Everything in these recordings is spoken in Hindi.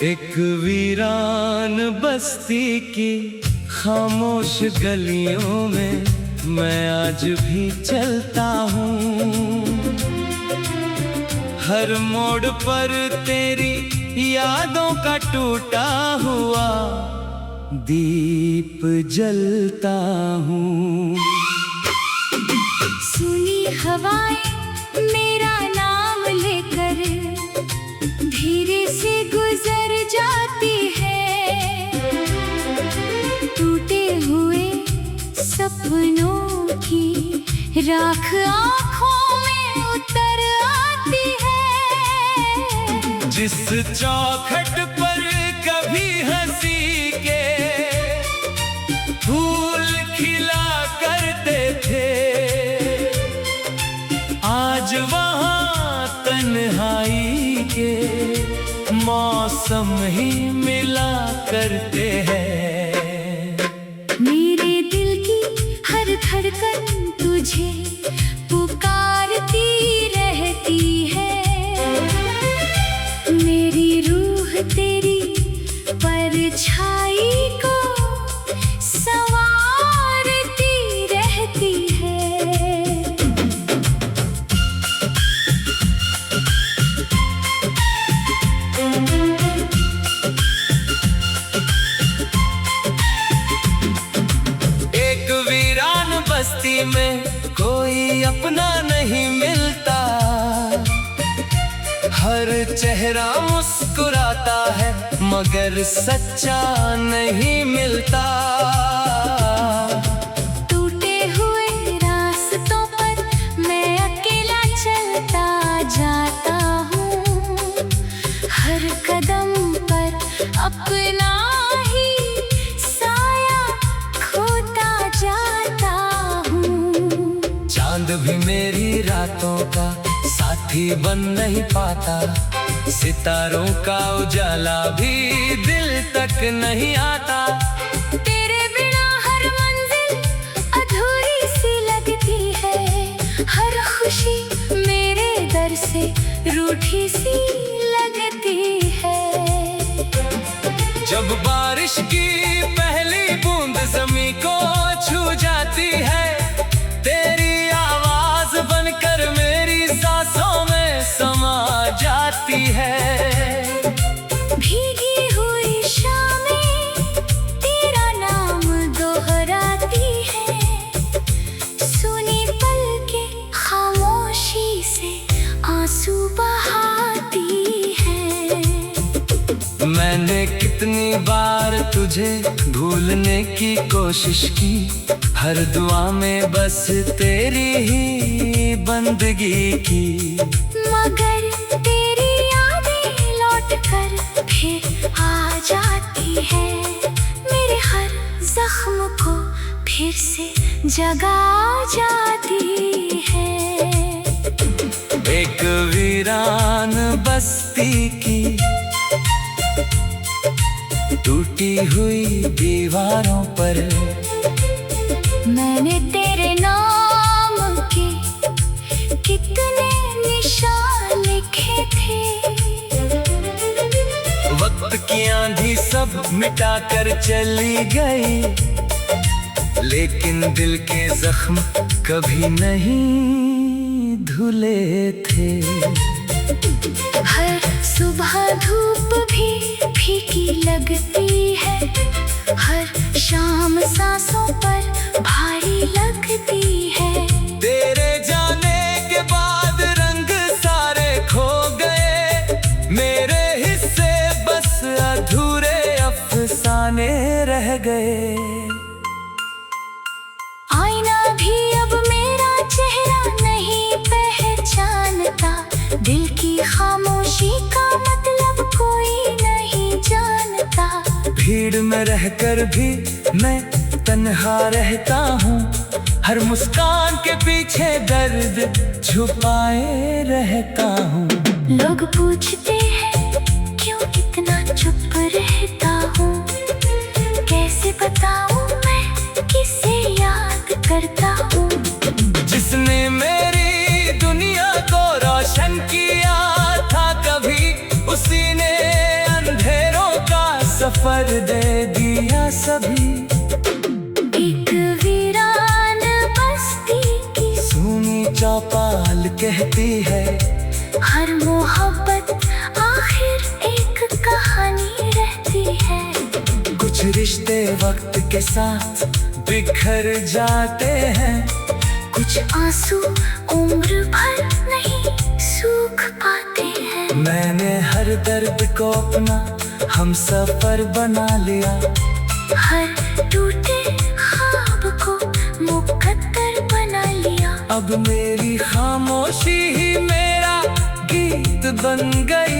एक वीरान बस्ती की खामोश गलियों में मैं आज भी चलता हूँ। हर मोड़ पर तेरी यादों का टूटा हुआ दीप जलता हूँ। सुनी हवाएं मेरा नाम लेकर धीरे से गुजर जाती है। टूटे हुए सपनों की राख आँखों में उतर आती है। जिस चौखट पर कभी हंसी के फूल खिला करते थे, आज वहाँ तन्हाई के मौसम ही मिला करते हैं। मेरे दिल की हर धड़कन तुझे पुकारती रहती है। मेरी रूह तेरी परछाई को संवारती रहती है। एक वीरान बस्ती में कोई अपना नहीं मिलता। हर चेहरा मुस्कुराता है मगर सच्चा नहीं मिलता। टूटे हुए रास्तों पर मैं अकेला चलता जाता हूँ। हर कदम पर अपना ही साया खोता जाता हूँ। चांद भी मेरी रातों का साथी बन नहीं पाता। सितारों का उजाला भी दिल तक नहीं आता। तेरे बिना हर मंजिल अधूरी सी लगती है। हर खुशी मेरे दर से रूठी सी लगती है। जब बारिश की पहली बूंद ज़मीं को छू जाती है, तेरी आवाज बनकर मेरी सांसों में समा जाती है। भीगी हुई शामें तेरा नाम दोहराती है। सुनी पलकें खामोशी से आंसू बहाती है। मैंने कितनी बार तुझे भूलने की कोशिश की। हर दुआ में बस तेरी ही बंदगी की। मगर तेरी यादें लौट कर फिर आ जाती है। मेरे हर जख्म को फिर से जगा जाती है। एक वीरान बस्ती की टूटी हुई दीवारों पर मैंने तेरे नाम के कितने निशान लिखे थे। वक्त की आंधी सब मिटा कर चली गई, लेकिन दिल के जख्म कभी नहीं धुले थे। हर सुबह धूप भी फीकी लगती है। हर शाम सांसों पर भारी लगती है। तेरे जाने के बाद रंग सारे खो गए। मेरे हिस्से बस अधूरे अफसाने रह गए। आईना भी अब मेरा चेहरा नहीं पहचानता। दिल की खामोशी का मतलब कोई नहीं जानता। भीड़ में रहकर भी मैं तन्हा रहता हूँ। हर मुस्कान के पीछे दर्द छुपाए रहता हूँ। लोग पूछते हैं क्यों इतना चुप रहता हूँ। कैसे बताऊँ मैं किसे याद करता हूँ। जिसने मेरी दुनिया को रोशन किया था, कभी उसी ने अंधेरा सफर दे दिया सभी। एक वीरान बस्ती की सुनी चौपाल कहती है, हर मोहब्बत आखिर एक कहानी रहती है। कुछ रिश्ते वक्त के साथ बिखर जाते हैं, कुछ आंसू उम्र भर नहीं सूख पाते हैं। मैंने हर दर्द को अपना हम सफर बना लिया, हर टूटे ख्वाब को मुकद्दर बना लिया। अब मेरी खामोशी ही मेरा गीत बन गई।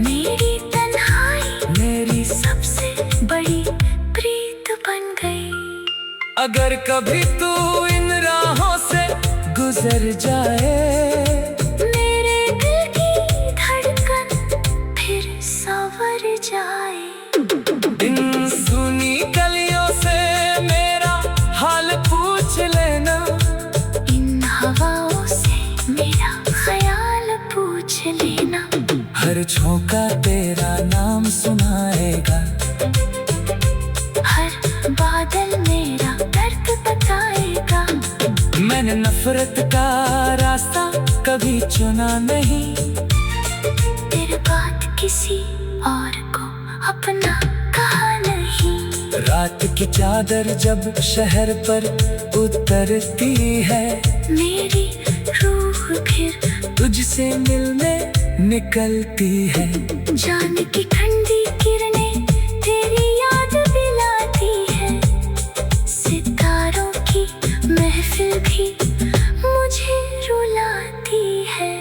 मेरी तन्हाई मेरी सबसे बड़ी प्रीत बन गई। अगर कभी तू इन राहों से गुजर जाए, मेरे दिल की धड़कन फिर संवर जाए। इन सुनी गलियों से मेरा हाल पूछ लेना, इन हवाओं से मेरा ख्याल पूछ लेना। हर झोंका तेरा नाम सुनाएगा, हर बादल मेरा दर्द बताएगा। मैंने नफरत का रास्ता कभी चुना नहीं, तेरे बाद किसी और को अपना कहा नहीं। रात की चादर जब शहर पर उतरती है, मेरी रूह फिर तुझसे मिलने निकलती है। जान की ठंडी किरणें तेरी याद दिलाती है। सितारों की महफिल भी मुझे रुलाती है।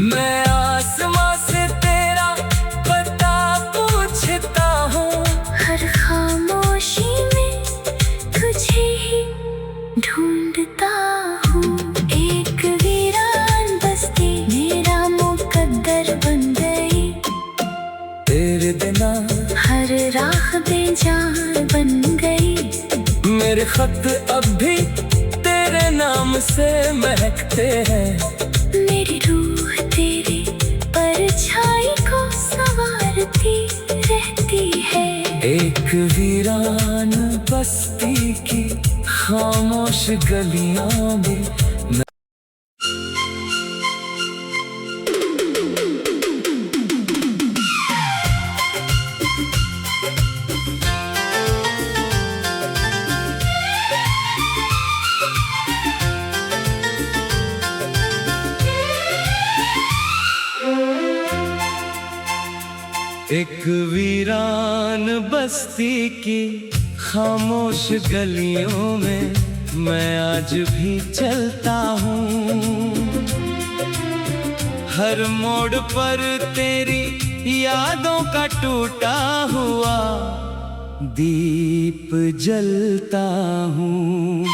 मैं आसमां से तेरा पता पूछता हूँ, हर खामोशी में तुझे ही ढूंढता हूँ। एक वीरान बस्ती मेरा मुकद्दर बन गई। तेरे बिना हर राह बेजान बन गई। मेरे खत अब भी तेरे नाम से महकते हैं। मेरी रूह तेरी परछाई को संवारती रहती है। एक वीरान बस्ती की खामोश गलियों में एक वीरान बस्ती की खामोश गलियों में मैं आज भी चलता हूँ। हर मोड़ पर तेरी यादों का टूटा हुआ दीप जलता हूँ।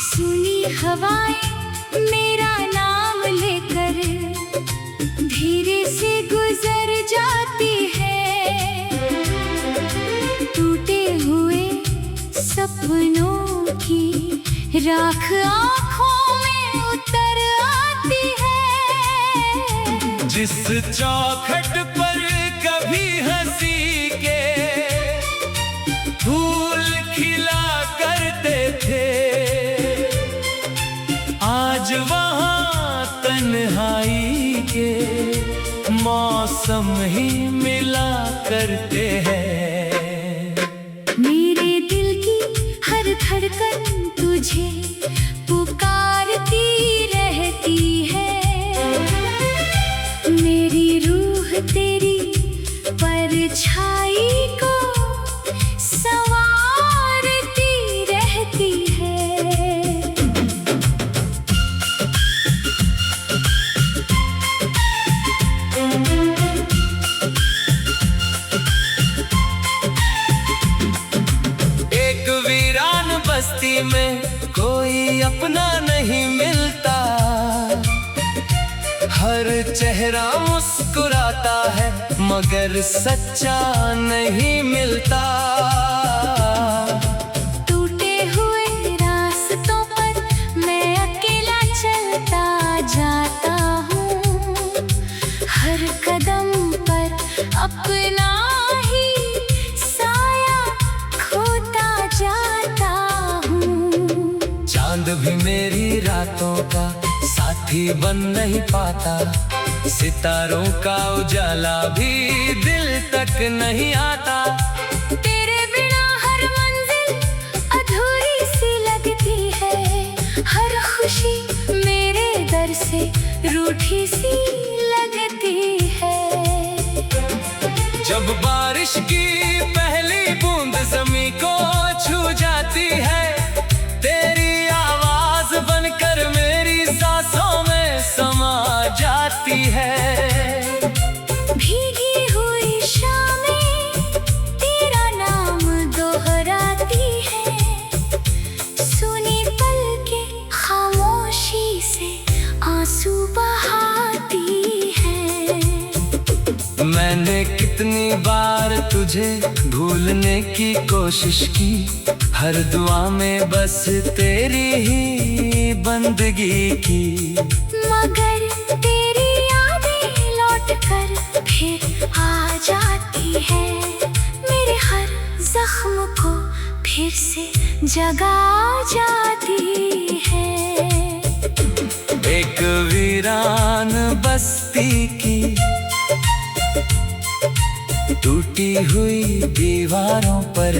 सुनी हवाएं मेरा नाम लेकर धीरे से गुजर जाती है। टूटे हुए सपनों की राख आँखों में उतर आती है। जिस चौखट पर कभी हंसी के फूल खिला करते थे, आज वहाँ तन्हाई के मौसम ही मिला करते हैं। मेरे दिल की हर धड़कन तुझे पुकारती रहती है। मेरी रूह तेरी परछाई को संवारती रहती है। एक वीरान बस्ती में कोई अपना नहीं मिलता, हर चेहरा मुस्कुराता है मगर सच्चा नहीं मिलता। टूटे हुए रास्तों पर मैं अकेला चलता जाता हूँ। हर कदम पर अपना रातों का साथी बन नहीं पाता, सितारों का उजाला भी दिल तक नहीं आता। तेरे बिना हर मंजिल अधूरी सी लगती है, हर खुशी मेरे दर से रूठी सी लगती है। जब बारिश की पहली बूंद ज़मीं को छू जाती है, तेरी आवाज बनकर मेरी सांसों में समा जाती है। भीगी हुई शामें तेरा नाम दोहराती है, सुनी पलकें खामोशी से आंसू बहाती है। मैंने कितनी बार तुझे भूलने की कोशिश की, हर दुआ में बस तेरी ही बंदगी की। मगर तेरी यादें लौट कर फिर आ जाती है, मेरे हर जख्म को फिर से जगा जाती है। एक वीरान बस्ती की टूटी हुई दीवारों पर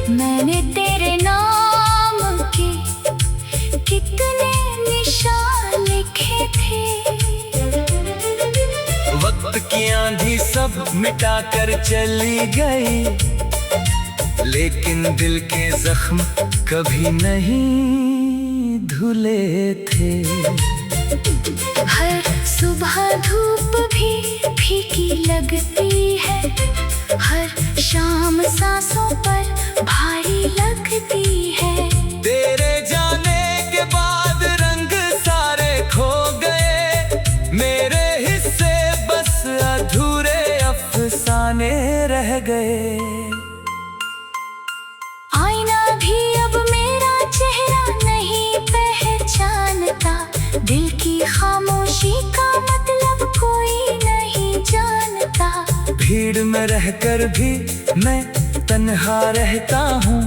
मैंने तेरे नाम के कितने निशान लिखे थे। वक्त की आंधी सब मिटा कर चली गई, लेकिन दिल के जख्म कभी नहीं धुले थे। हर सुबह धूप भी फीकी लगती है, हर शाम सांसों पर भारी लगती है। तेरे जाने के बाद रंग सारे खो गए, मेरे हिस्से बस अधूरे अफसाने रह गए। आईना भी अब मेरा चेहरा नहीं पहचानता, दिल की खामोशी का मतलब कोई नहीं जानता। भीड़ में रहकर भी मैं तन्हा रहता हूँ,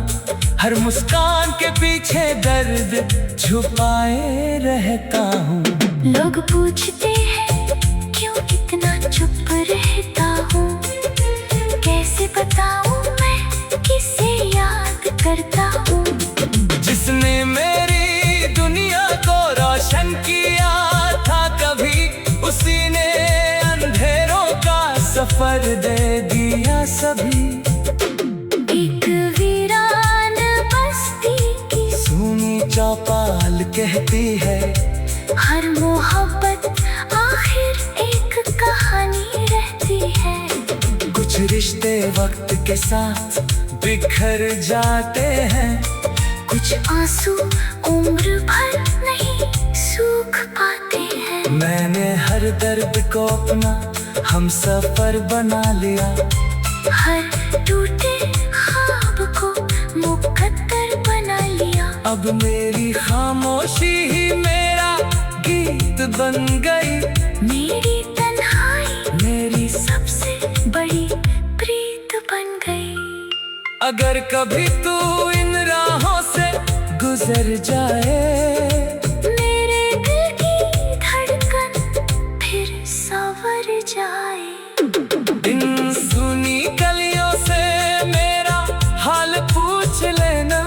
हर मुस्कान के पीछे दर्द छुपाए रहता हूँ। लोग पूछते हैं क्यों इतना चुप रहता हूँ, कैसे बताऊँ मैं किसे याद करता हूँ। जिसने मेरी दुनिया को रोशन किया था कभी, उसी ने अंधेरों का सफर दे दिया सभी। एक वीरान बस्ती की सुनी चौपाल कहती है, हर मोहब्बत आखिर एक कहानी रहती है। कुछ रिश्ते वक्त के साथ बिखर जाते हैं, कुछ आंसू उम्र भर नहीं सूख पाते हैं। मैंने हर दर्द को अपना हम सफर बना लिया, हर टूटे ख्वाब को मुकद्दर बना लिया। अब मेरी खामोशी ही मेरा गीत बन गई, मेरी तन्हाई मेरी सबसे बड़ी प्रीत बन गई। अगर कभी तू इन राहों से गुजर जाए, मेरे दिल की धड़कन फिर संवर जाए। इन सुनी गलियों से मेरा हाल पूछ लेना,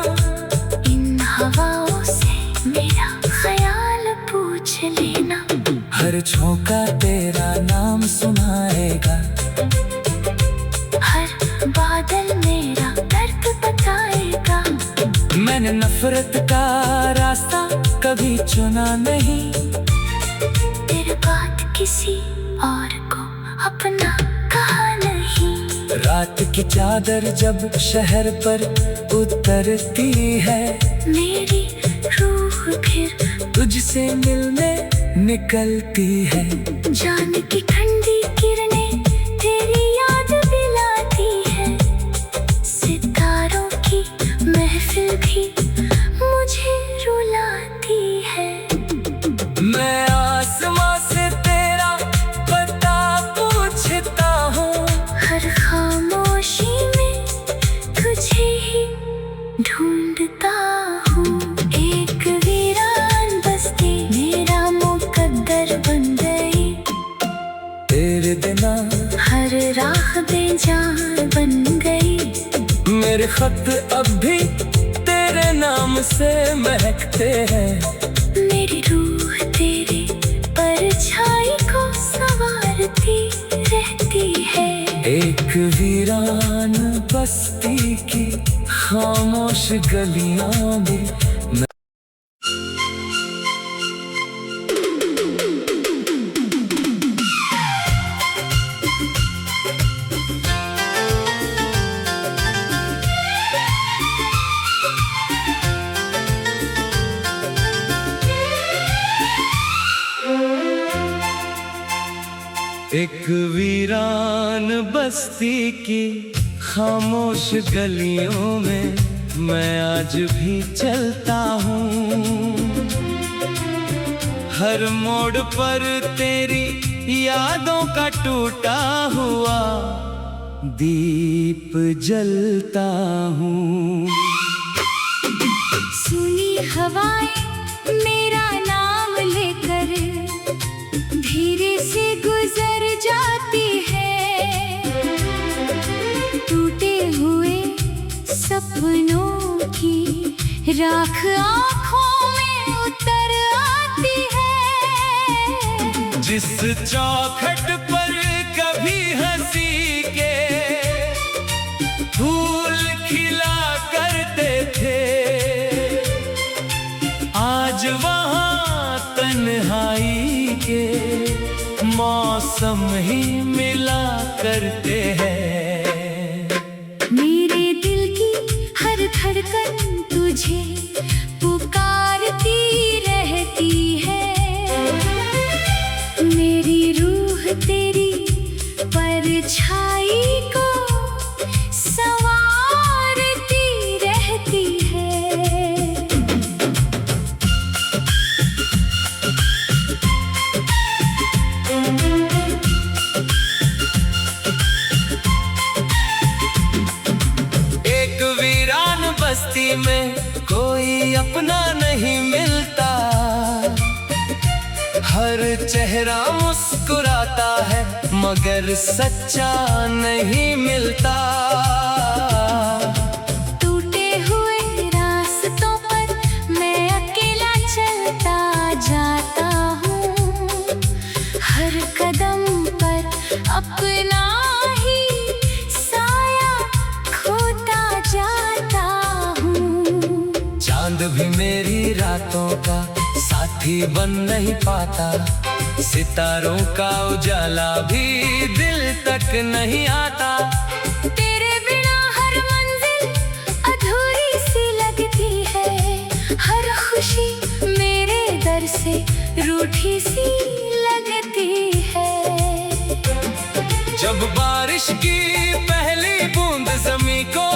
इन हवाओं से मेरा ख्याल पूछ लेना। हर झोंका तेरा नाम सुनाएगा, हर बादल मेरा दर्द बताएगा। मैंने नफरत का रास्ता कभी चुना नहीं, तेरे बाद किसी और को अपना कहा नहीं। रात की चादर जब शहर पर उतरती है, मेरी रूह फिर तुझसे मिलने निकलती है। जान की ठंडी किरणें तेरी याद दिलाती है, सितारों की महफिल भी मुझे रुलाती है। मैं आसमां से तेरा पता पूछता हूँ, हर खामोशी में तुझे ही ढूंढता हूँ। एक वीरा खत अब भी तेरे नाम से महकते हैं। मेरी रूह तेरी परछाई को संवारती रहती है। एक वीरान बस्ती की खामोश गलियां में एक वीरान बस्ती की खामोश गलियों में मैं आज भी चलता हूँ। हर मोड़ पर तेरी यादों का टूटा हुआ दीप जलता हूँ। सुनी हवाएं मेरा नाम लेकर धीरे से गुजर जाती है। टूटे हुए सपनों की राख आँखों में उतर आती है। जिस चौखट पर कभी हंसी के फूल खिला करते थे, आज वहाँ तन्हाई के मौसम ही मिला करते हैं। मेरे दिल की हर धड़कन तुझे पुकारती रहती है। मेरी रूह तेरी परछाई को संवारती रहती है। एक वीरान बस्ती में कोई अपना नहीं मिलता। हर चेहरा मुस्कुराता है मगर सच्चा नहीं मिलता। टूटे हुए रास्तों पर मैं अकेला चलता जाता हूँ। हर कदम पर अपना ही साया खोता जाता हूँ। चांद भी मेरी रातों का साथी बन नहीं पाता। सितारों का उजाला भी दिल तक नहीं आता। तेरे बिना हर मंजिल अधूरी सी लगती है। हर खुशी मेरे दर से रूठी सी लगती है। जब बारिश की पहली बूंद ज़मीं को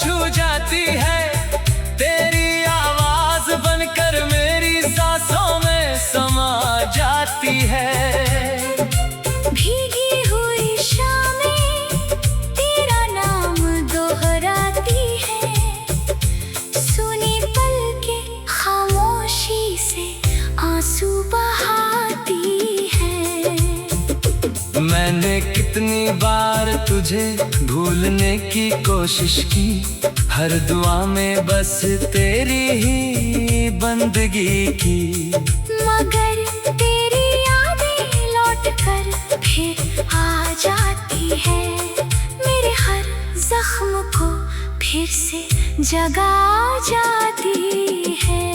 छू जाती है, तेरी आवाज बनकर मेरी सांसों में समा जाती है। भीगी हुई शामें तेरा नाम दोहराती है। सुनी पलकें खामोशी से आंसू बहाती है। मैंने कितनी बार तुझे भूलने की कोशिश की। हर दुआ में बस तेरी ही बंदगी की। मगर तेरी यादें लौट कर फिर आ जाती है। मेरे हर जख्म को फिर से जगा जाती है।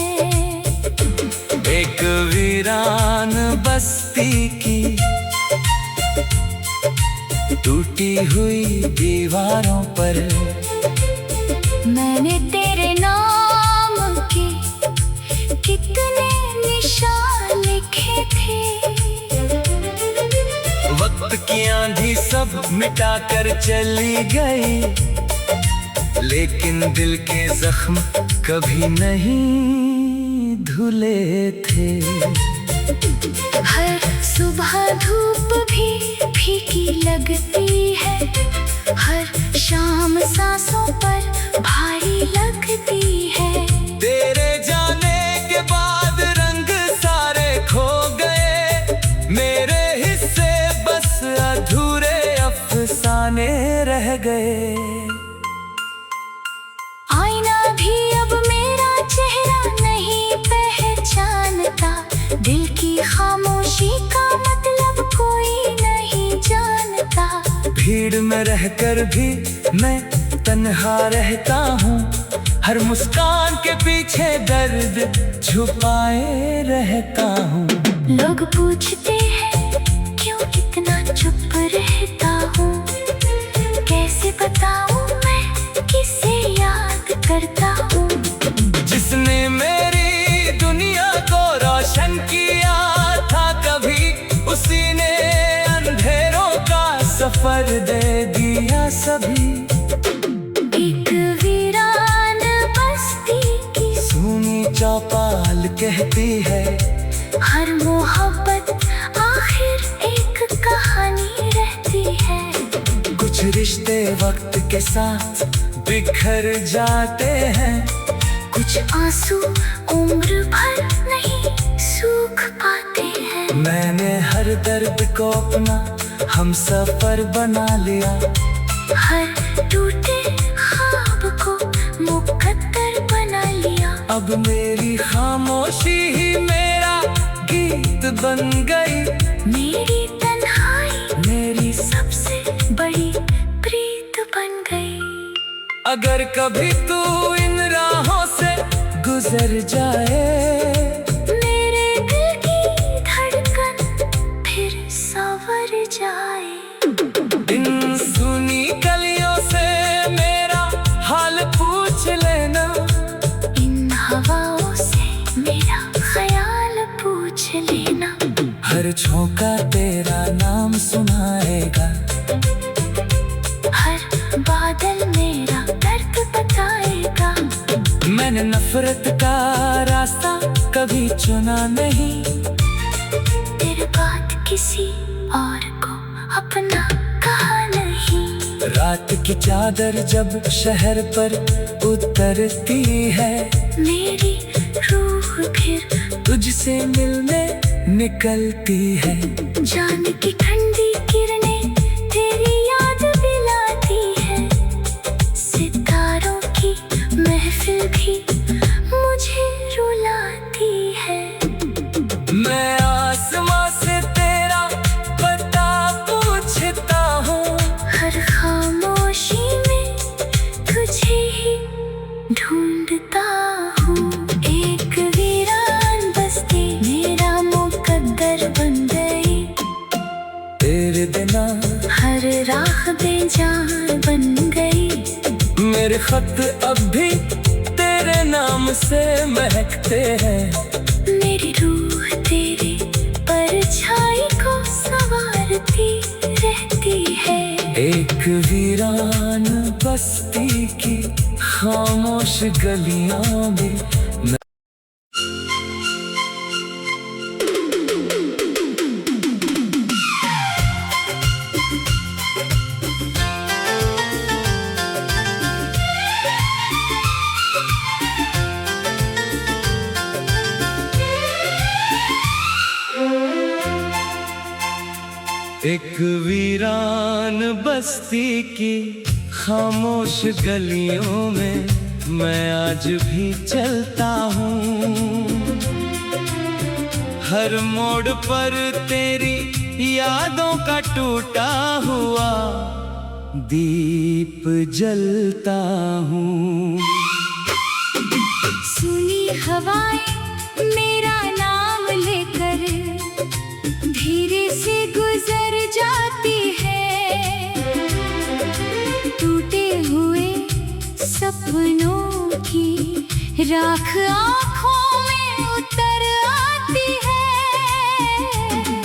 एक वीरान बस्ती की टूटी हुई दीवारों पर मैंने तेरे नाम के कितने निशान लिखे थे। वक्त की आंधी सब मिटा कर चली गई, लेकिन दिल के जख्म कभी नहीं धुले थे। हर सुबह धूप भी फीकी लगती है। हर शाम सांसों पर भारी लगती है। तेरे जाने के बाद रंग सारे खो गए। मेरे हिस्से बस अधूरे अफसाने रह गए। रहकर भी मैं तन्हा रहता हूँ। हर मुस्कान के पीछे दर्द छुपाए रहता हूँ। लोग पूछते हैं क्यों इतना चुप रहता हूँ, कैसे बताऊँ मैं किसे याद करता हूँ। जिसने मेरी दुनिया को रोशन किया था कभी, उसी ने अंधेरों का सफर दे दिया सभी। एक वीरान बस्ती की सुनी चौपाल कहती है, हर मोहब्बत आखिर एक कहानी रहती है। कुछ रिश्ते वक्त के साथ बिखर जाते हैं, कुछ आंसू उम्र भर नहीं सूख पाते हैं। मैंने हर दर्द को अपना हम सफर बना लिया, हर टूटे ख्वाब को मुकद्दर बना लिया। अब मेरी खामोशी ही मेरा गीत बन गई। मेरी तन्हाई मेरी सबसे बड़ी प्रीत बन गई। अगर कभी तू इन राहों से गुजर जाए, मेरे दिल की धड़कन फिर संवर जाए। इन सुनी गलियों से मेरा हाल पूछ लेना, इन हवाओं से मेरा ख्याल पूछ लेना। हर झोंका तेरा नाम सुनाएगा, हर बादल मेरा दर्द बताएगा। मैंने नफरत का रास्ता कभी चुना नहीं, तेरे बाद किसी और को अपना कहा नहीं। रात की चादर जब शहर पर उतरती है, मेरी रूह फिर तुझसे मिलने निकलती है। जान की ठंडी किरणें तेरी याद दिलाती है। सितारों की महफिल भी मुझे रुलाती है। मैं आसमां से तेरा पता पूछता हूँ, हर खामोशी में तुझे ही ढूंढता हूँ। एक वीरान बस्ती मेरा मुकद्दर बन गई। तेरे बिना हर राह बेजान बन गई। मेरे खत अब भी तेरे नाम से महकते हैं। मेरी रूह तेरी परछाई को संवारती रहती है। एक वीरान बस्ती की खामोश गलियों में एक वीरान बस्ती की खामोश गलियों में मैं आज भी चलता हूँ। हर मोड़ पर तेरी यादों का टूटा हुआ दीप जलता हूँ। सुनी हवाएं मेरा नाम लेकर धीरे से गुजर जाती है। टूटे हुए सपनों की राख आँखों में उतर आती है।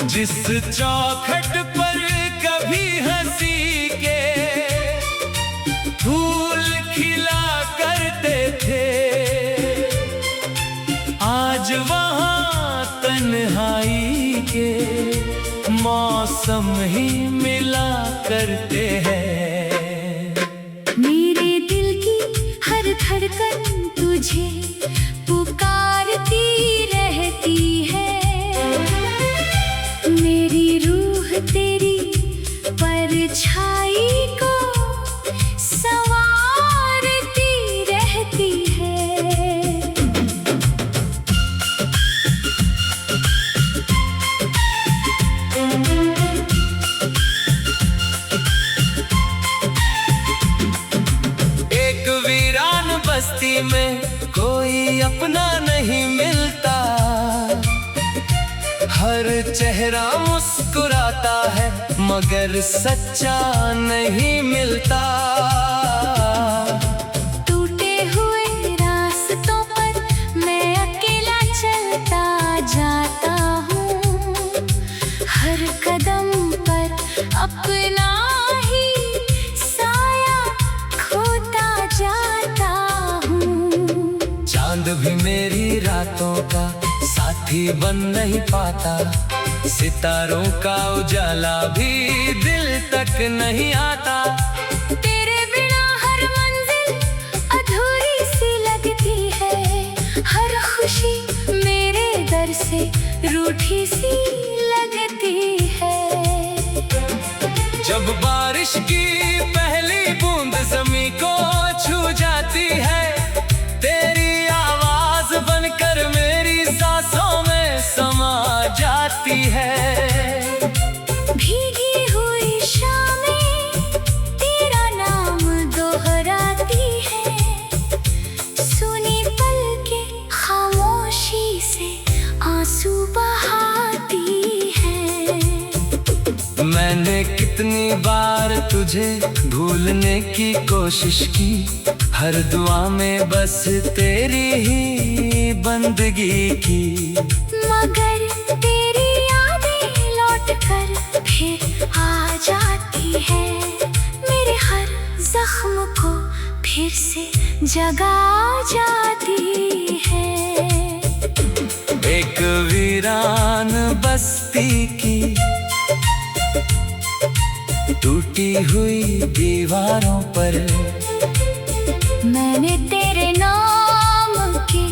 जिस चौखट पर कभी हंसी के फूल खिला करते थे, आज वहाँ तन्हाई के मौसम ही मिला करते हैं। मेरे दिल की हर धड़कन तुझे पुकारती रहती है। मेरी रूह तेरी परछाई को संवारती रहती है। हर चेहरा मुस्कुराता है मगर सच्चा नहीं मिलता। टूटे हुए रास्तों पर मैं अकेला चलता जाता हूँ, हर कदम पर अपना ही साया खोता जाता हूँ। चांद भी मेरी रातों का साथी बन नहीं पाता, सितारों का उजाला भी दिल तक नहीं आता। तेरे बिना हर मंजिल अधूरी सी लगती है, हर खुशी मेरे दर से रूठी सी लगती है। जब बारिश की पहली बूंद ज़मीं को छू जाती है, तेरी आवाज बनकर मेरी सांसों में समा जाती है। भीगी हुई शामें तेरा नाम दोहराती है, सुनी पलकें खामोशी से आंसू बहाती है। मैंने कितनी बार तुझे भूलने की कोशिश की, हर दुआ में बस तेरी ही बंदगी की। मगर तेरी यादें लौट कर फिर आ जाती है, मेरे हर जख्म को फिर से जगा जाती है। एक वीरान बस्ती की टूटी हुई दीवारों पर मैंने तेरे नाम के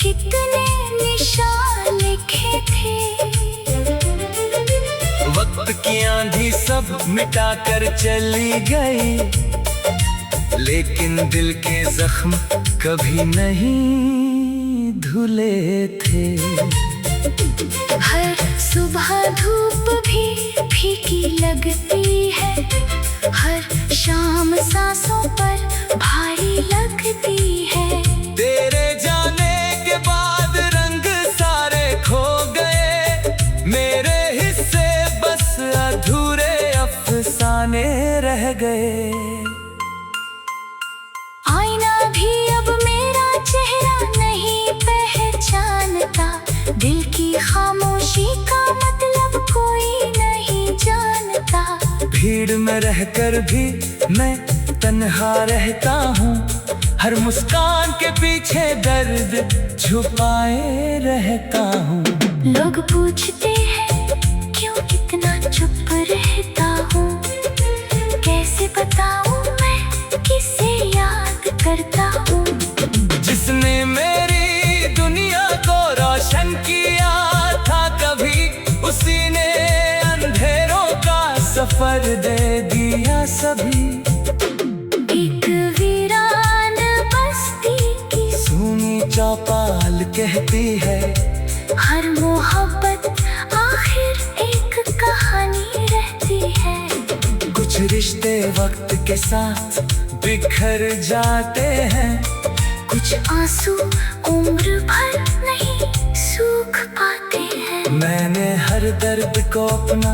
कितने निशान लिखे थे। वक्त की आंधी सब मिटा कर चली गई, लेकिन दिल के जख्म कभी नहीं धुले थे। हर सुबह धूप भी फीकी लगती है, हर शाम सांसों पर भारी लगती है। तेरे जाने के बाद रंग सारे खो गए, मेरे हिस्से बस अधूरे अफसाने रह गए। आईना भी अब मेरा चेहरा नहीं पहचानता, दिल की खामोशी का मतलब कोई नहीं जानता। भीड़ में रहकर भी मैं तन्हा रहता हूँ, हर मुस्कान के पीछे दर्द छुपाए रहता हूँ। लोग पूछते हैं क्यों इतना चुप रहता हूँ, कैसे बताऊँ मैं किसे याद करता हूँ। जिसने मेरी दुनिया को रोशन किया था कभी, उसी ने अंधेरों का सफर दे दिया सभी। एक वीरान बस्ती की सुनी चौपाल कहती है, हर मोहब्बत आखिर एक कहानी रहती है। कुछ रिश्ते वक्त के साथ बिखर जाते हैं, कुछ आंसू उम्र भर नहीं सूख पाते हैं। मैंने हर दर्द को अपना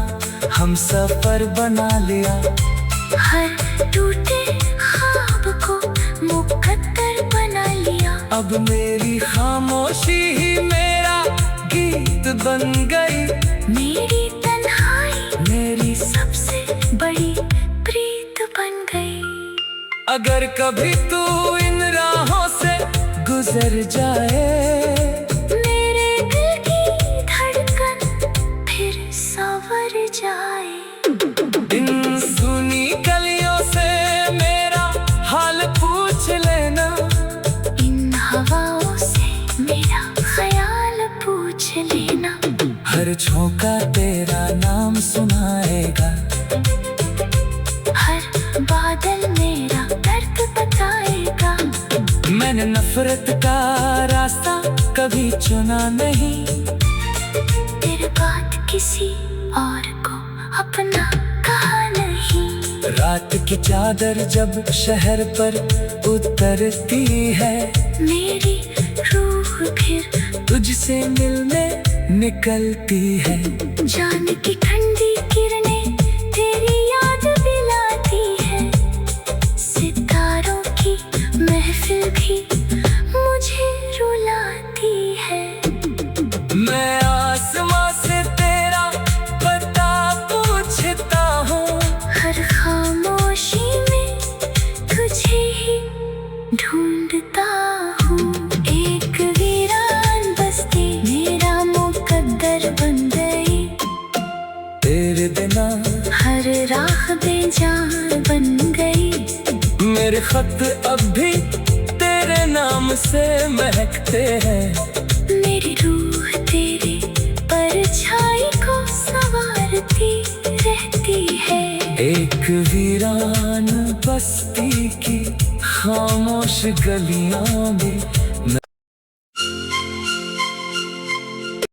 हम सफर बना लिया, हर टूटे ख्वाब को मुकद्दर बना लिया। अब मेरी खामोशी ही मेरा गीत बन गई, मेरी तन्हाई मेरी सबसे बड़ी प्रीत बन गई। अगर कभी तू इन राहों से गुजर जाए, मेरे दिल की धड़कन फिर संवर जाए। इन सुनी गलियों से मेरा हाल पूछ लेना, इन हवाओं से मेरा ख्याल पूछ लेना। हर झोंका तेरा नाम सुनाएगा, हर बादल मेरा दर्द बताएगा। मैंने नफरत का रास्ता कभी चुना नहीं, तेरे बाद किसी और को अपना कहा नहीं। रात की चादर जब शहर पर उतरती है, मेरी रूह फिर तुझसे मिलने निकलती है। जान की ठंडी किरणें तेरी याद दिलाती है। सितारों की महफिल भी मुझे रुलाती है। मैं आसमां से तेरा पता पूछता हूँ। हर खामोशी में तुझे ही ढूंढता हूँ। एक वीरान बस्ती मेरा मुकद्दर बन गई। तेरे बिना हर राह बेजान बन गई। मेरे खत अब भी तेरे नाम से महकते हैं। मेरी रूह तेरी परछाई को संवारती रहती है। एक वीरान बस्ती की खामोश गलियां भी